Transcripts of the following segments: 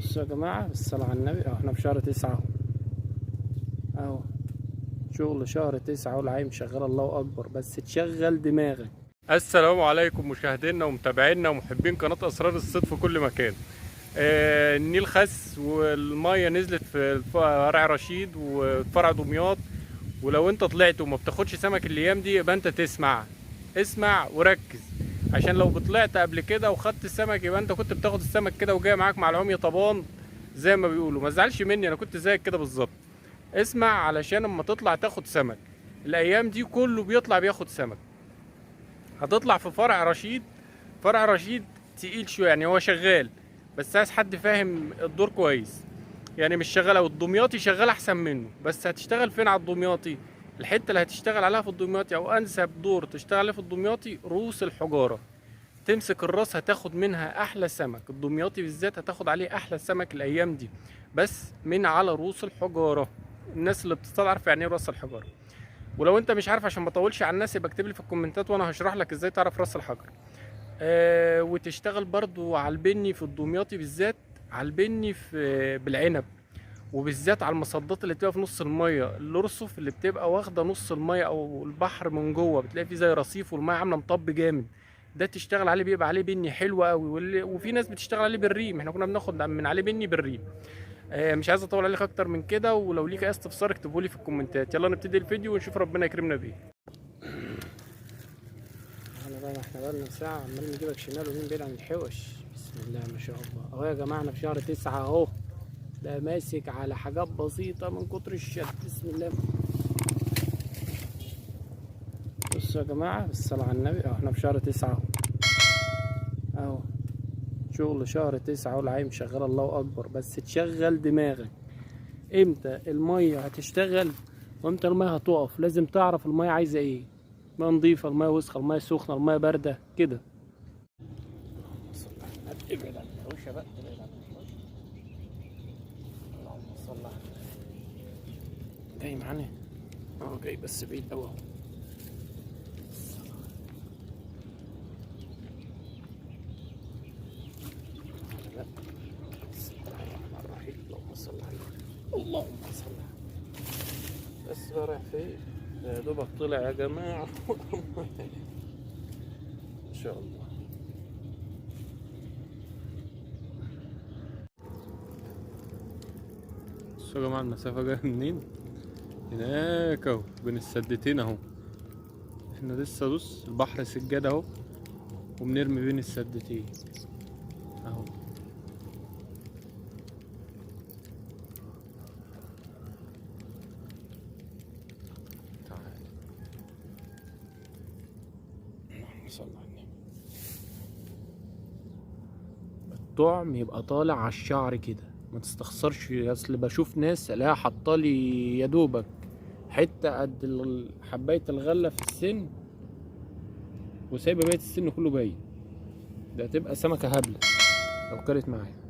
بصوا يا جماعة، بالصلاة على النبي، احنا في شهر 9 اهو. شغل شهر 9 والعين شغال، الله اكبر، بس تشغل دماغك. السلام عليكم مشاهدينا ومتابعينا ومحبين قناة اسرار الصيد في كل مكان. النيل خس والمية نزلت في فرع رشيد وفرع دمياط. ولو انت طلعت وما بتاخدش سمك الايام دي يبقى انت اسمع وركز، عشان لو طلعت قبل كده وخدت السمك يبقى انت كنت بتاخد السمك كده وجاي معاك مع العمية طبان زي ما بيقولوا. ما تزعلش مني، انا كنت زيك كده بالظبط. اسمع علشان اما تطلع تاخد سمك، الايام دي كله بيطلع بياخد سمك. هتطلع في فرع رشيد. فرع رشيد تقيل شويه، يعني هو شغال بس عايز حد فاهم الدور كويس. يعني مش شغال، او الدمياطي شغال احسن منه، بس هتشتغل فين على الدمياطي؟ الحته اللي هتشتغل عليها في الدمياطي او انسب دور تشتغل عليه في الدمياطي رؤوس الحجاره. تمسك الراس هتاخد منها احلى سمك، الدمياطي بالذات هتاخد عليه احلى سمك الايام دي، بس من على رؤوس الحجاره. الناس اللي بتصطاد عارفه يعني ايه راس الحجاره. ولو انت مش عارف، عشان ما اطولش على الناس، يبقى اكتب لي في الكومنتات وانا هشرح لك ازاي تعرف راس الحجر. وتشتغل برضو على البني في الدمياطي بالذات، على البني في بالعنب، وبالذات على المصدات اللي بتبقى في نص الميه، الارصف اللي بتبقى واخده نص الميه او البحر من جوه، بتلاقي فيه زي رصيف والميه عامله مطب جامد. ده تشتغل عليه بيبقى عليه بني حلو قوي، وفي ناس بتشتغل عليه بالريم، احنا كنا بناخد من عليه بني بالريم. مش عايز اطول عليك اكتر من كده، ولو ليك اي استفسار اكتبه لي في الكومنتات. يلا نبتدي الفيديو ونشوف ربنا يكرمنا بيه. احنا بقالنا ساعة عمال نجيبك شمال ومين بعيد عن الحوش. بسم الله ما شاء الله اهو يا جماعة، احنا في شهر 9 اهو. ده ماسك على حاجات بسيطة من كتر الشد. بسم الله. بصوا يا جماعة، بالصلاة على النبي، احنا في شهر 9 اهو. شغل شهر 9 والعين شغال، الله اكبر، بس تشغل دماغك. امتى المية هتشتغل وامتى المية هتقف؟ لازم تعرف المية عايزة ايه. المية نضيفة، المية وسخة، المية سخنة، المية باردة كده. ابعد عن الحوشة بقى، ابعد عن الحوشة. اللهم صل على النبي. جاي معانا؟ جاي بس بعيد اوي اهو. لا، بسم الله الرحمن الرحيم. اللهم صل على النبي، اللهم صل على النبي. بس بقى رايح فين؟ يا دوبك طلع يا جماعة. ان شاء الله. بصوا يا جماعة المسافة جاية منين؟ هناك اهو بين السدتين اهو. احنا لسه بص البحر سجادة اهو، وبنرمي بين السدتين اهو. تعال، اللهم صل على النبي. الطعم يبقى طالع على الشعر كده، ما تستخسرش. اصل بشوف ناس الاقيها حاطالي يا دوبك حته قد حبايه الغله في السن، وسايبه بقيه السن كله باين. ده هتبقى سمكه هبله لو كانت معايا.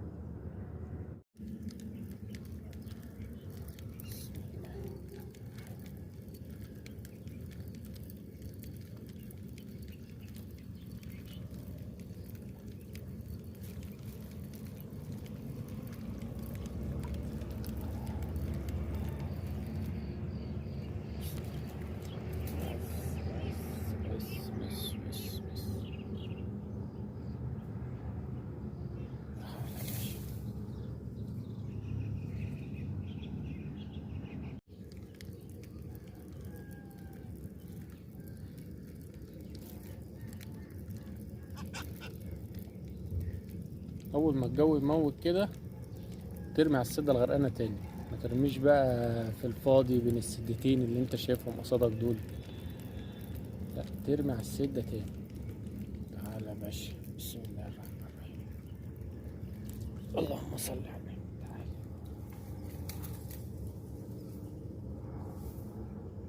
بس. اول ما الجو يموت كده ترمي على السده الغرقانه تاني. ما ترميش بقى في الفاضي بين السدتين اللي انت شايفهم قصادك دول، لا، ترمي على السده تاني. تعالى يا باشا، بسم الله الرحمن الرحيم. اللهم صل على النبي. تعالى.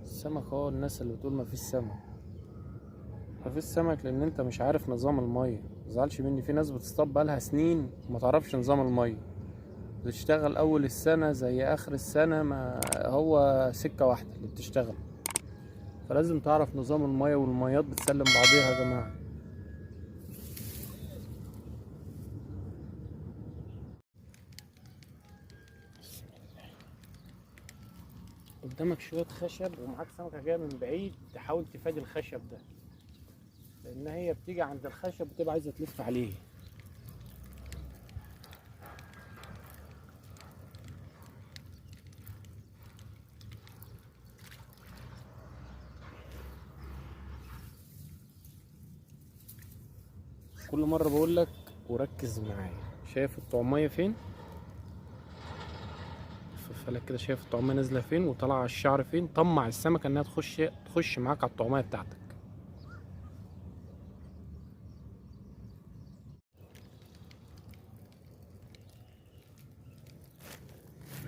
السمك هو الناس اللي بتقول ما فيش سمك. ما فيش سمك لان انت مش عارف نظام الميه. متزعلش مني، في ناس بتصطاد بقالها سنين وما تعرفش نظام الميه، بتشتغل اول السنه زي اخر السنه، ما هو سكه واحده اللي بتشتغل. فلازم تعرف نظام الميه، والميات بتسلم بعضيها يا جماعه. قدامك شوية خشب ومعاك سمكة جاية من بعيد، تحاول تفادي الخشب ده، لأن هي بتيجي عند الخشب وتبقى عايزة تلف عليه. كل مرة بقولك وركز معايا، شايف الطعمية فين؟ فلك كده، شايف الطعمية نازلة فين وطالعة على الشعر فين؟ طمع السمكة انها تخش معاك على الطعمية بتاعتك.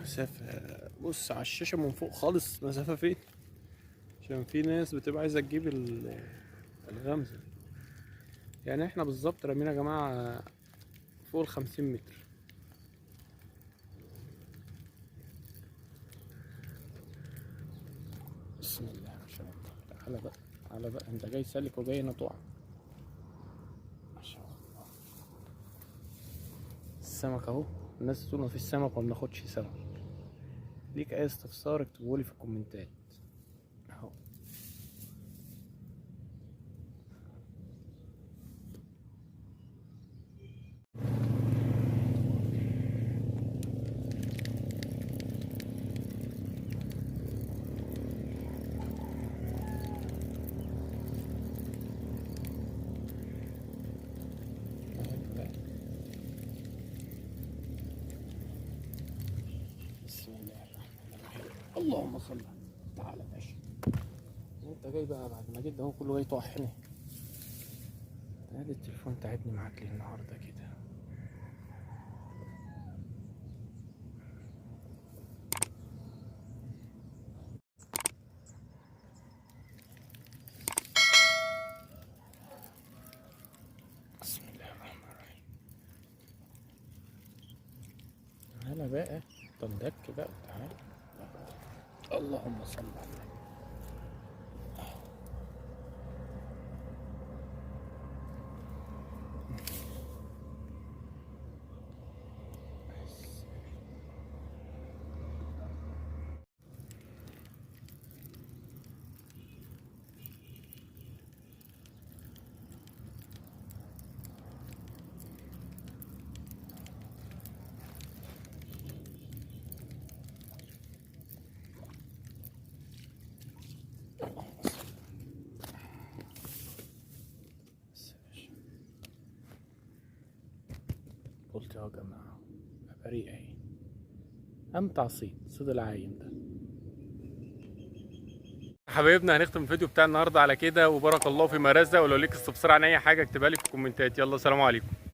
مسافة، بص على الشاشة من فوق خالص مسافة فين، عشان في ناس بتبقى عايزة تجيب الغمزة. يعني احنا بالظبط رمينا يا جماعة فوق ال50 متر. بسم الله ما شاء الله. تعالى بقى، تعالى بقى، انت جاي سالك وجاي هنا تقع. ما شاء الله. السمك اهو، الناس تقول مفيش سمك وما بناخدش سمك. ليك اي استفسار اكتبهولي في الكومنتات اهو. بسم الله الرحمن الرحيم. اللهم صل. تعالى يا باشا، انت جاي بقى بعد ما جيت ده هو كله جاي طاحني. ادي التليفون تعبني معاك ليه النهارده كده. بسم الله الرحمن الرحيم. تعالى بقى، طندك بقى، تعالى. اللهم صل على النبي. قلت يا جماعة بريئة اهي، امتع صيد العايم ده. حبايبنا هنختم الفيديو بتاع النهارده على كده، وبارك الله فيما رزق. ولو ليك استفسار عن اي حاجه اكتبها لي في الكومنتات. يلا سلام عليكم.